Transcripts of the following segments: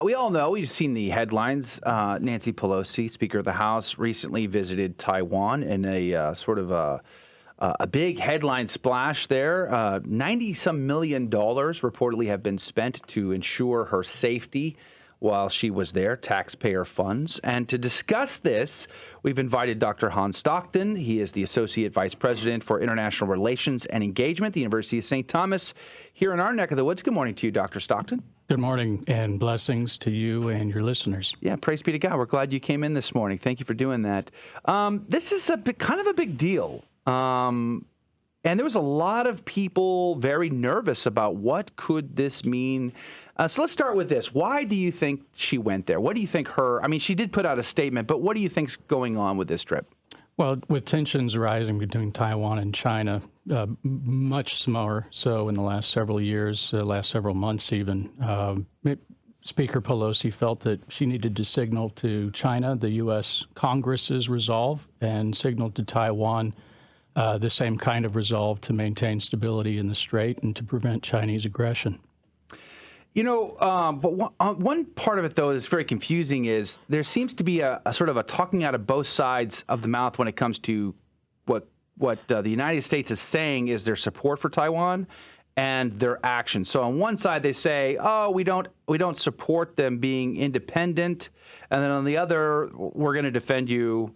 We all know, we've seen the headlines. Nancy Pelosi, Speaker of the House, recently visited Taiwan in a sort of a big headline splash there. $90-some million reportedly have been spent to ensure her safety while she was there, taxpayer funds. And to discuss this, we've invited Dr. Hans Stockton. He is the Associate Vice President for International Relations and Engagement at the University of St. Thomas here in our neck of the woods. Good morning to you, Dr. Stockton. Good morning, and blessings to you and your listeners. Yeah, praise be to God. We're glad you came in this morning. Thank you for doing that. This is kind of a big deal. And there was a lot of people very nervous about what could this mean. So let's start with this. Why do you think she went there? What do you think she did put out a statement, but what do you think's going on with this trip? Well, with tensions rising between Taiwan and China, much more so in the last several years, last several months even, Speaker Pelosi felt that she needed to signal to China the U.S. Congress's resolve and signal to Taiwan the same kind of resolve to maintain stability in the Strait and to prevent Chinese aggression. You know, but one part of it, though, that's very confusing is there seems to be a sort of a talking out of both sides of the mouth when it comes to what the United States is saying is their support for Taiwan and their actions. So on one side, they say, oh, we don't support them being independent. And then on the other, we're going to defend you.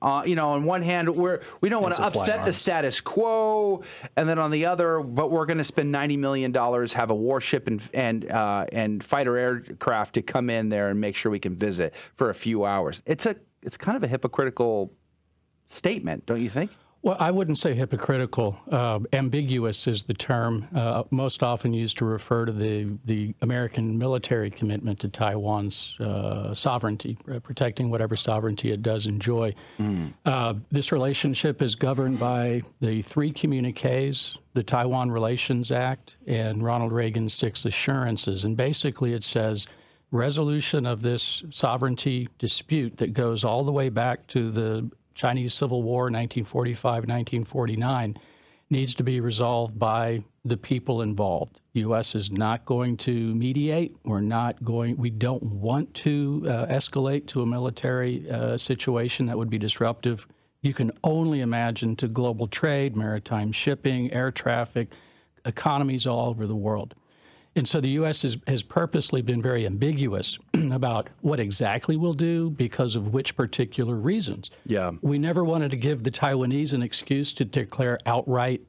On one hand, we don't want to upset the status quo, and then on the other, but we're going to spend $90 million, have a warship and fighter aircraft to come in there and make sure we can visit for a few hours. It's kind of a hypocritical statement, don't you think? Well, I wouldn't say hypocritical. Ambiguous is the term most often used to refer to the American military commitment to Taiwan's sovereignty, protecting whatever sovereignty it does enjoy. This relationship is governed by the 3 communiques, the Taiwan Relations Act, and Ronald Reagan's 6 assurances. And basically it says resolution of this sovereignty dispute that goes all the way back to the Chinese Civil War, 1945, 1949, needs to be resolved by the people involved. The U.S. is not going to mediate. We don't want to escalate to a military situation that would be disruptive. You can only imagine to global trade, maritime shipping, air traffic, economies all over the world. And so the U.S. has purposely been very ambiguous about what exactly we'll do because of which particular reasons. Yeah. We never wanted to give the Taiwanese an excuse to declare outright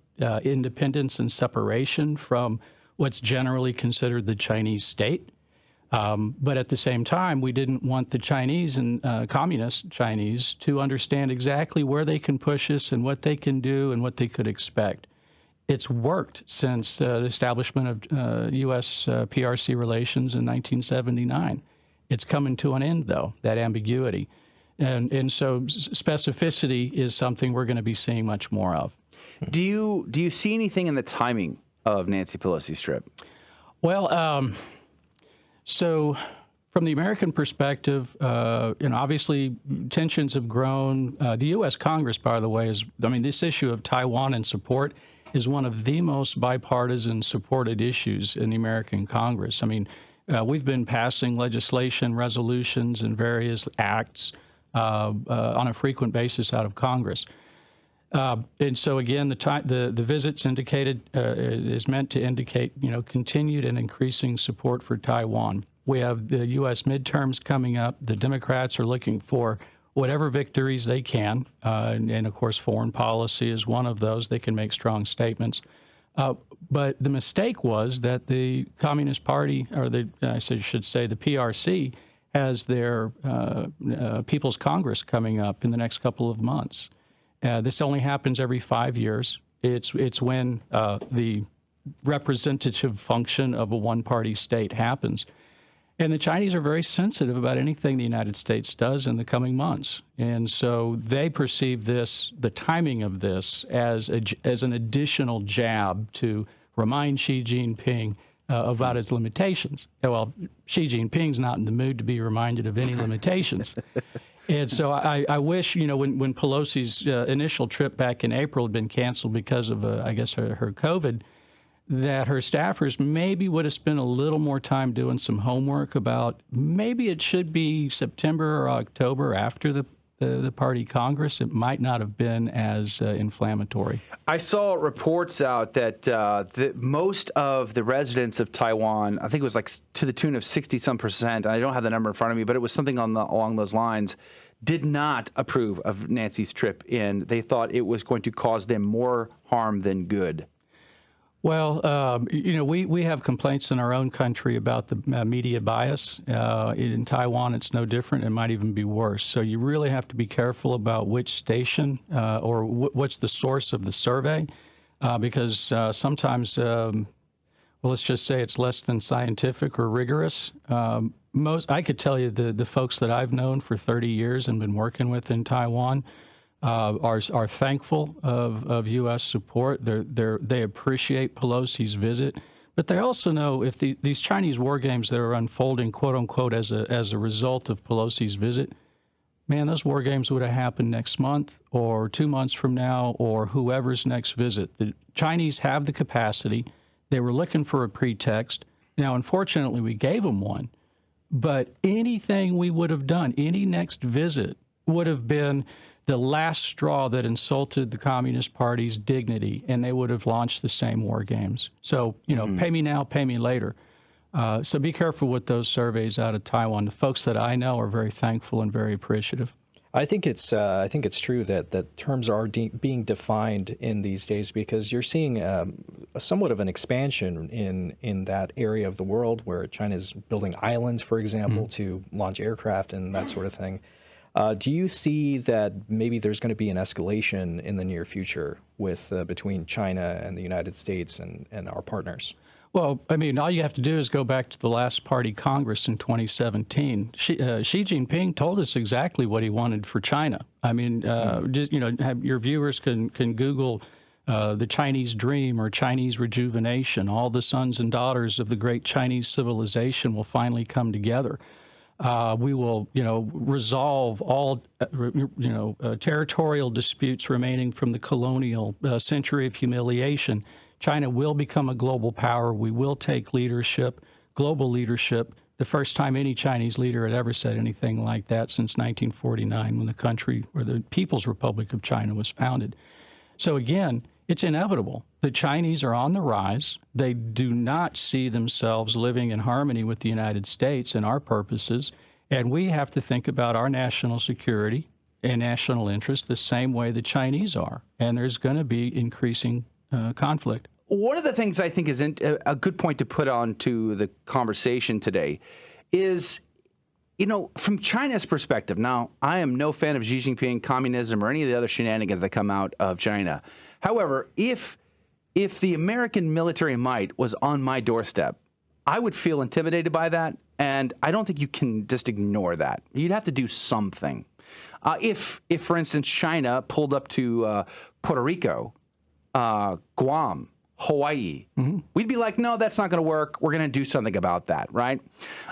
independence and separation from what's generally considered the Chinese state. But at the same time, we didn't want the Chinese and communist Chinese to understand exactly where they can push us and what they can do and what they could expect. It's worked since the establishment of U.S. PRC relations in 1979. It's coming to an end, though, that ambiguity. And so specificity is something we're going to be seeing much more of. Do you see anything in the timing of Nancy Pelosi's trip? Well, so from the American perspective, obviously tensions have grown. The U.S. Congress, by the way, this issue of Taiwan and support is one of the most bipartisan supported issues in the American Congress. We've been passing legislation, resolutions, and various acts on a frequent basis out of Congress. And so again, the visits is meant to indicate, continued and increasing support for Taiwan. We have the U.S. midterms coming up. The Democrats are looking for whatever victories they can, and of course foreign policy is one of those. They can make strong statements. But the mistake was that the Communist Party, or I should say the PRC, has their People's Congress coming up in the next couple of months. This only happens every 5 years. It's when the representative function of a one-party state happens. And the Chinese are very sensitive about anything the United States does in the coming months. And so they perceive the timing of this as an additional jab to remind Xi Jinping about his limitations. Well, Xi Jinping's not in the mood to be reminded of any limitations. And so I wish, when Pelosi's initial trip back in April had been canceled because of, her COVID, that her staffers maybe would have spent a little more time doing some homework about maybe it should be September or October after the party Congress. It might not have been as inflammatory. I saw reports out that most of the residents of Taiwan, I think it was like to the tune of 60-some%, I don't have the number in front of me, but it was something along those lines, did not approve of Nancy's trip in. They thought it was going to cause them more harm than good. Well, we have complaints in our own country about the media bias. In Taiwan, it's no different. It might even be worse. So you really have to be careful about which station or what's the source of the survey, because sometimes, let's just say it's less than scientific or rigorous. I could tell you the folks that I've known for 30 years and been working with in Taiwan are thankful of U.S. support. They appreciate Pelosi's visit, but they also know if these Chinese war games that are unfolding, quote unquote, as a result of Pelosi's visit, man, those war games would have happened next month or 2 months from now or whoever's next visit. The Chinese have the capacity. They were looking for a pretext. Now, unfortunately, we gave them one, but anything we would have done, any next visit would have been the last straw that insulted the Communist Party's dignity, and they would have launched the same war games. So, pay me now, pay me later. So be careful with those surveys out of Taiwan. The folks that I know are very thankful and very appreciative. I think it's true that terms are being defined in these days, because you're seeing somewhat of an expansion in that area of the world where China is building islands, for example, to launch aircraft and that sort of thing. Do you see that maybe there's going to be an escalation in the near future with between China and the United States and our partners? Well, I mean, all you have to do is go back to the last party Congress in 2017. Xi Jinping told us exactly what he wanted for China. I mean, just have your viewers can Google the Chinese dream or Chinese rejuvenation. All the sons and daughters of the great Chinese civilization will finally come together. We will, resolve all, territorial disputes remaining from the colonial century of humiliation. China will become a global power. We will take leadership, global leadership. The first time any Chinese leader had ever said anything like that since 1949, when the country, or the People's Republic of China, was founded. So again, it's inevitable. The Chinese are on the rise. They do not see themselves living in harmony with the United States and our purposes, and we have to think about our national security and national interest the same way the Chinese are, and there's going to be increasing conflict. One of the things I think is a good point to put on to the conversation today is, from China's perspective, now, I am no fan of Xi Jinping, communism, or any of the other shenanigans that come out of China. However, if the American military might was on my doorstep, I would feel intimidated by that, and I don't think you can just ignore that. You'd have to do something. If for instance, China pulled up to Puerto Rico, Guam, Hawaii, we'd be like, no, that's not going to work. We're going to do something about that, right?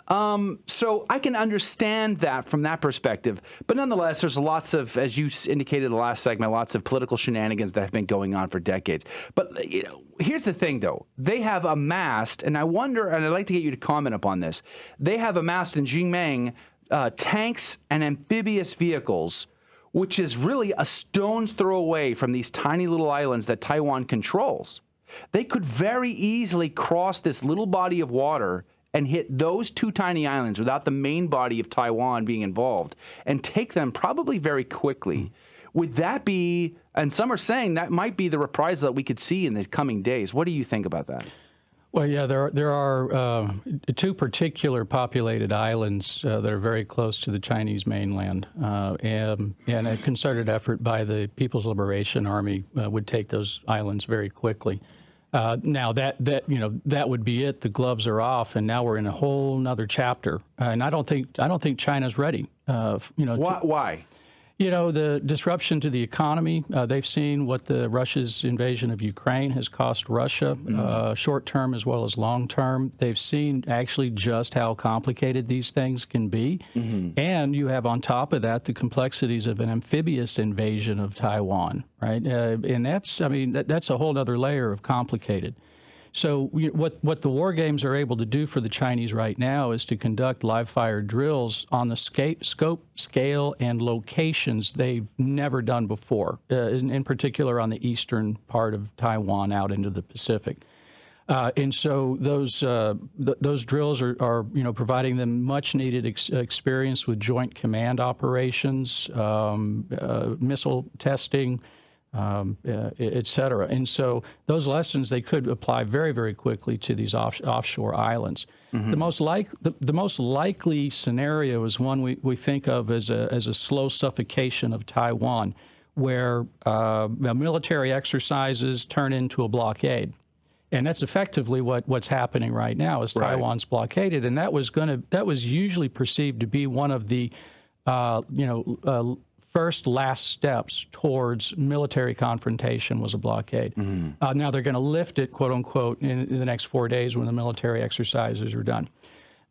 So I can understand that from that perspective. But nonetheless, there's lots of, as you indicated in the last segment, lots of political shenanigans that have been going on for decades. But, here's the thing, though. They have amassed, and I wonder, and I'd like to get you to comment upon this, they have amassed in Kinmen tanks and amphibious vehicles, which is really a stone's throw away from these tiny little islands that Taiwan controls. They could very easily cross this little body of water and hit those two tiny islands without the main body of Taiwan being involved and take them probably very quickly. Would that be, and some are saying that might be the reprisal that we could see in the coming days. What do you think about that? Well, yeah, there are two particular populated islands that are very close to the Chinese mainland, and a concerted effort by the People's Liberation Army would take those islands very quickly. Now that would be it. The gloves are off, and now we're in a whole nother chapter. And I don't think China's ready. Why? The disruption to the economy, they've seen what Russia's invasion of Ukraine has cost Russia, short-term as well as long-term. They've seen actually just how complicated these things can be. And you have on top of that the complexities of an amphibious invasion of Taiwan, right? And that's a whole other layer of complicated. So what the war games are able to do for the Chinese right now is to conduct live-fire drills on the scope, scale, and locations they've never done before, in particular on the eastern part of Taiwan out into the Pacific. And so those drills are providing them much-needed experience with joint command operations, missile testing, et cetera. And so those lessons, they could apply very, very quickly to these offshore islands. Mm-hmm. The most likely scenario is one we think of as a slow suffocation of Taiwan, where military exercises turn into a blockade. And that's effectively what's happening right now is Taiwan's blockaded. And that was usually perceived to be one of the last steps towards military confrontation was a blockade. Mm-hmm. Now they're going to lift it, quote unquote, in the next 4 days when the military exercises are done.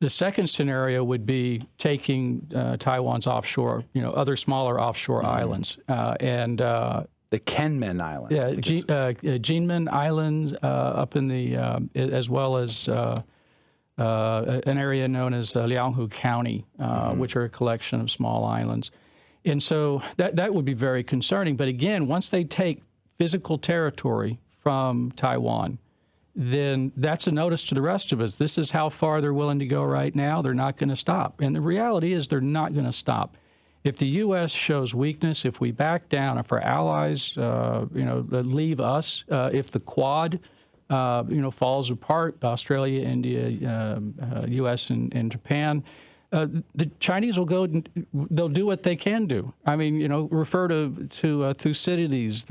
The second scenario would be taking Taiwan's offshore, other smaller offshore islands, and the Kinmen Islands. Yeah, Kinmen Islands up in the, as well as an area known as Liaohu County, which are a collection of small islands. And so that would be very concerning. But again, once they take physical territory from Taiwan, then that's a notice to the rest of us. This is how far they're willing to go right now. They're not going to stop. And the reality is they're not going to stop. If the U.S. shows weakness, if we back down, if our allies, leave us, if the Quad, falls apart, Australia, India, U.S. and Japan, the Chinese will go. They'll do what they can do. I mean, refer to Thucydides,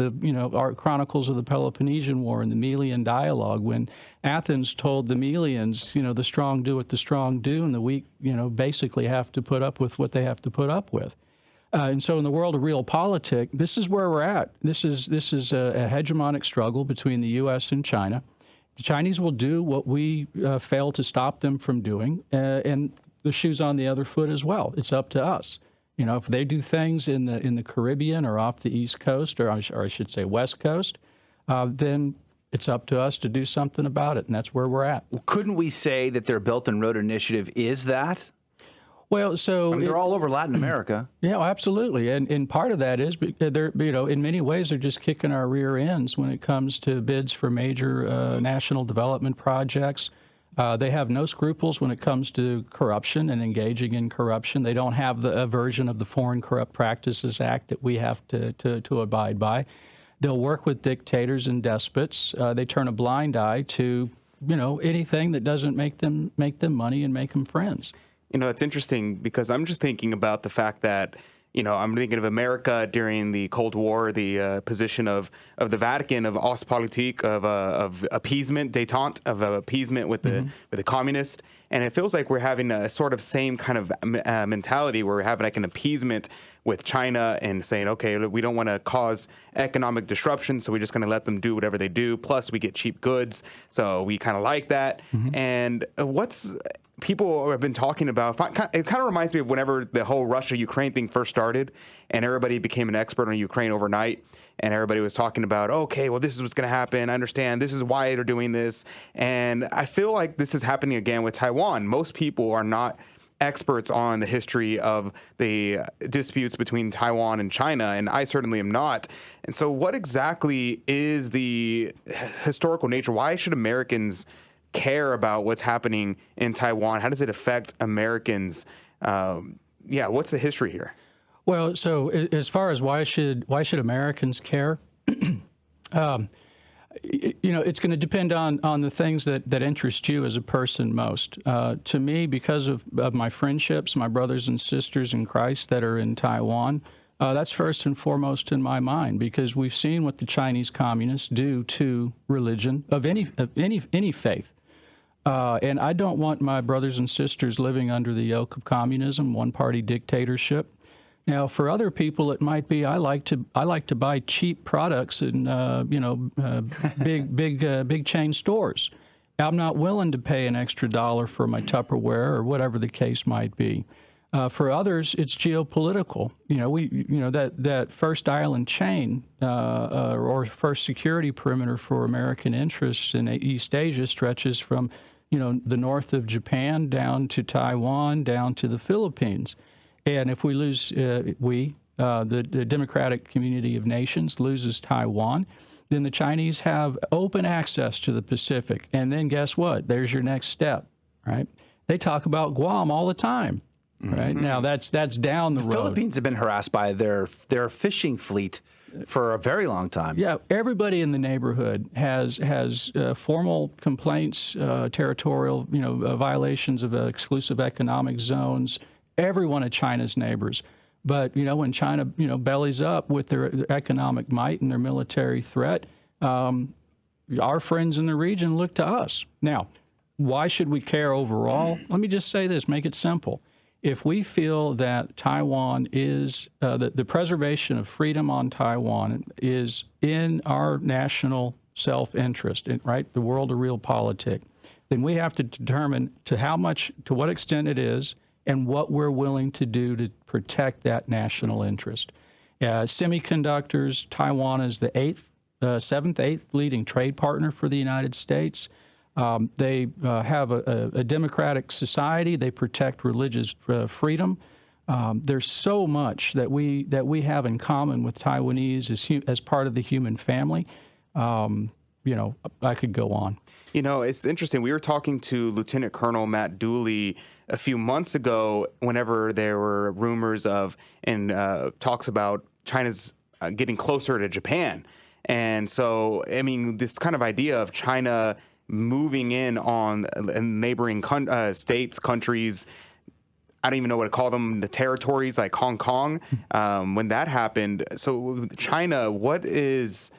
our chronicles of the Peloponnesian War and the Melian dialogue, when Athens told the Melians, the strong do what the strong do, and the weak, basically have to put up with what they have to put up with. And so, in the world of realpolitik, this is where we're at. This is a hegemonic struggle between the U.S. and China. The Chinese will do what we fail to stop them from doing, and the shoe's on the other foot as well. It's up to us. If they do things in the Caribbean or off the East Coast, or I should say West Coast, then it's up to us to do something about it, and that's where we're at. Well, couldn't we say that their Belt and Road Initiative is that? Well, so they're all over Latin America. Yeah, absolutely, and part of that is they're in many ways they're just kicking our rear ends when it comes to bids for major national development projects. They have no scruples when it comes to corruption and engaging in corruption. They don't have a version of the Foreign Corrupt Practices Act that we have to abide by. They'll work with dictators and despots. They turn a blind eye to anything that doesn't make them money and make them friends. It's interesting because I'm just thinking about the fact that, I'm thinking of America during the Cold War, the position of the Vatican, of Ostpolitik, of appeasement, détente, of appeasement with the communists. And it feels like we're having a sort of same kind of mentality where we're having like an appeasement with China and saying, okay, we don't want to cause economic disruption, so we're just going to let them do whatever they do. Plus, we get cheap goods, so we kind of like that. Mm-hmm. And people have been talking about, it kind of reminds me of whenever the whole Russia-Ukraine thing first started and everybody became an expert on Ukraine overnight and everybody was talking about, okay, well, this is what's going to happen. I understand. This is why they're doing this. And I feel like this is happening again with Taiwan. Most people are not experts on the history of the disputes between Taiwan and China, and I certainly am not. And so what exactly is the historical nature? Why should Americans care about what's happening in Taiwan? How does it affect Americans? What's the history here? Well, so as far as why should Americans care? It's going to depend on the things that interest you as a person most. To me, because of my friendships, my brothers and sisters in Christ that are in Taiwan, that's first and foremost in my mind, because we've seen what the Chinese communists do to religion of any faith. And I don't want my brothers and sisters living under the yoke of communism, one-party dictatorship. Now, for other people, it might be I like to buy cheap products in big chain stores. I'm not willing to pay an extra $1 for my Tupperware or whatever the case might be. For others, it's geopolitical. That first island chain or first security perimeter for American interests in East Asia stretches from, the north of Japan down to Taiwan, down to the Philippines. And if we lose, the Democratic Community of Nations loses Taiwan, then the Chinese have open access to the Pacific. And then guess what? There's your next step, right? They talk about Guam all the time. Right now, that's down the road. The Philippines have been harassed by their fishing fleet for a very long time. Yeah, everybody in the neighborhood has formal complaints, territorial, violations of exclusive economic zones. Every one of China's neighbors. But when China bellies up with their economic might and their military threat, our friends in the region look to us. Now, why should we care overall? Let me just say this, make it simple. If we feel that Taiwan is, the preservation of freedom on Taiwan is in our national self-interest, right, the world of realpolitik, then we have to determine to what extent it is and what we're willing to do to protect that national interest. Semiconductors, Taiwan is the seventh, eighth leading trade partner for the United States. They have a democratic society. They protect religious freedom. There's so much that we have in common with Taiwanese as part of the human family. I could go on. It's interesting. We were talking to Lieutenant Colonel Matt Dooley a few months ago whenever there were rumors of and talks about China's getting closer to Japan. And so, this kind of idea of China moving in on neighboring states, countries, I don't even know what to call them, the territories like Hong Kong, when that happened. So China, what is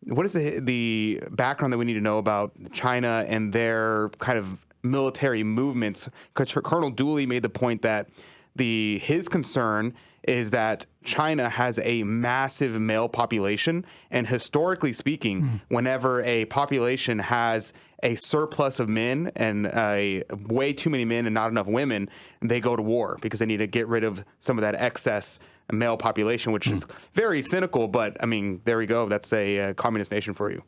the background that we need to know about China and their kind of military movements? Because Colonel Dooley made the point that his concern is that China has a massive male population, and historically speaking, whenever a population has a surplus of men and way too many men and not enough women, they go to war because they need to get rid of some of that excess male population, which is very cynical. But there we go. That's a communist nation for you.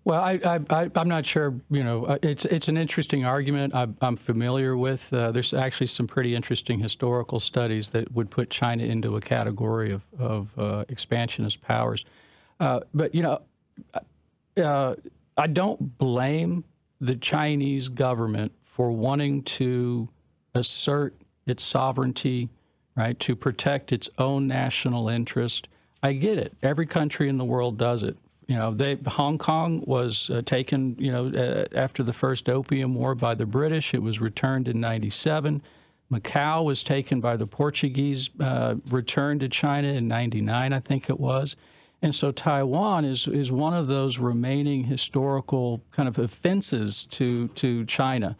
Well, I'm not sure. It's an interesting argument. I'm familiar with. There's actually some pretty interesting historical studies that would put China into a category of expansionist powers. But I don't blame the Chinese government for wanting to assert its sovereignty, right, to protect its own national interest. I get it. Every country in the world does it. Hong Kong was taken, after the first Opium War by the British. It was returned in '97. Macau was taken by the Portuguese, returned to China in '99, I think it was. And so Taiwan is one of those remaining historical kind of offenses to China.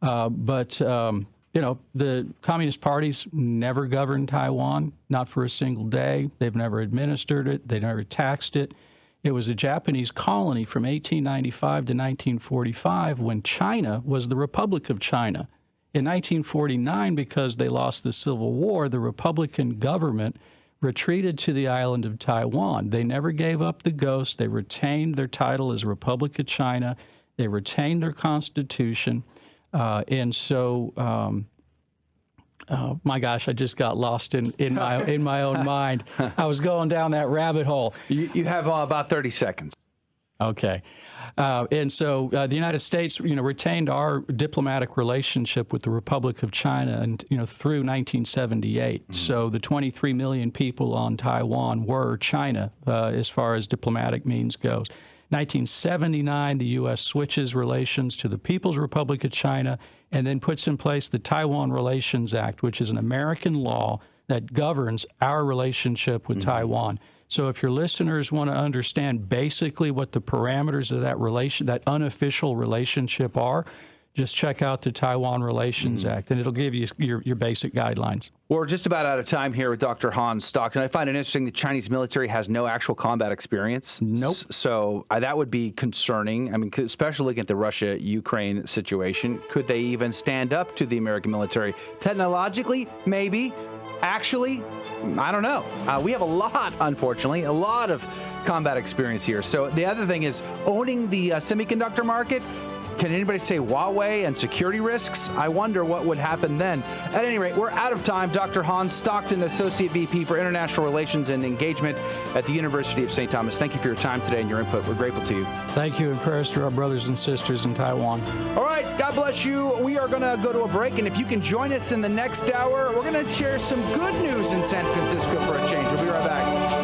But the Communist parties never governed Taiwan, not for a single day. They've never administered it. They never taxed it. It was a Japanese colony from 1895 to 1945 when China was the Republic of China. In 1949, because they lost the Civil War, the Republican government retreated to the island of Taiwan. They never gave up the ghost. They retained their title as Republic of China. They retained their constitution. Oh my gosh, I just got lost in my own mind. I was going down that rabbit hole. You have about 30 seconds. Okay. And so the United States, retained our diplomatic relationship with the Republic of China and, through 1978. So the 23 million people on Taiwan were China as far as diplomatic means goes. 1979, the U.S. switches relations to the People's Republic of China and then puts in place the Taiwan Relations Act, which is an American law that governs our relationship with Taiwan. So if your listeners want to understand basically what the parameters of that unofficial relationship are, just check out the Taiwan Relations Act, and it'll give you your basic guidelines. We're just about out of time here with Dr. Hans Stockton. I find it interesting the Chinese military has no actual combat experience. Nope. So that would be concerning. I mean, especially looking at the Russia-Ukraine situation. Could they even stand up to the American military? Technologically, maybe. Actually, I don't know. We have a lot, unfortunately, a lot of combat experience here. So the other thing is owning the semiconductor market. Can anybody say Huawei and security risks? I wonder what would happen then. At any rate, we're out of time. Dr. Hans Stockton, Associate VP for International Relations and Engagement at the University of St. Thomas. Thank you for your time today and your input. We're grateful to you. Thank you, and prayers to our brothers and sisters in Taiwan. All right, God bless you. We are going to go to a break, and if you can join us in the next hour, we're going to share some good news in San Francisco for a change. We'll be right back.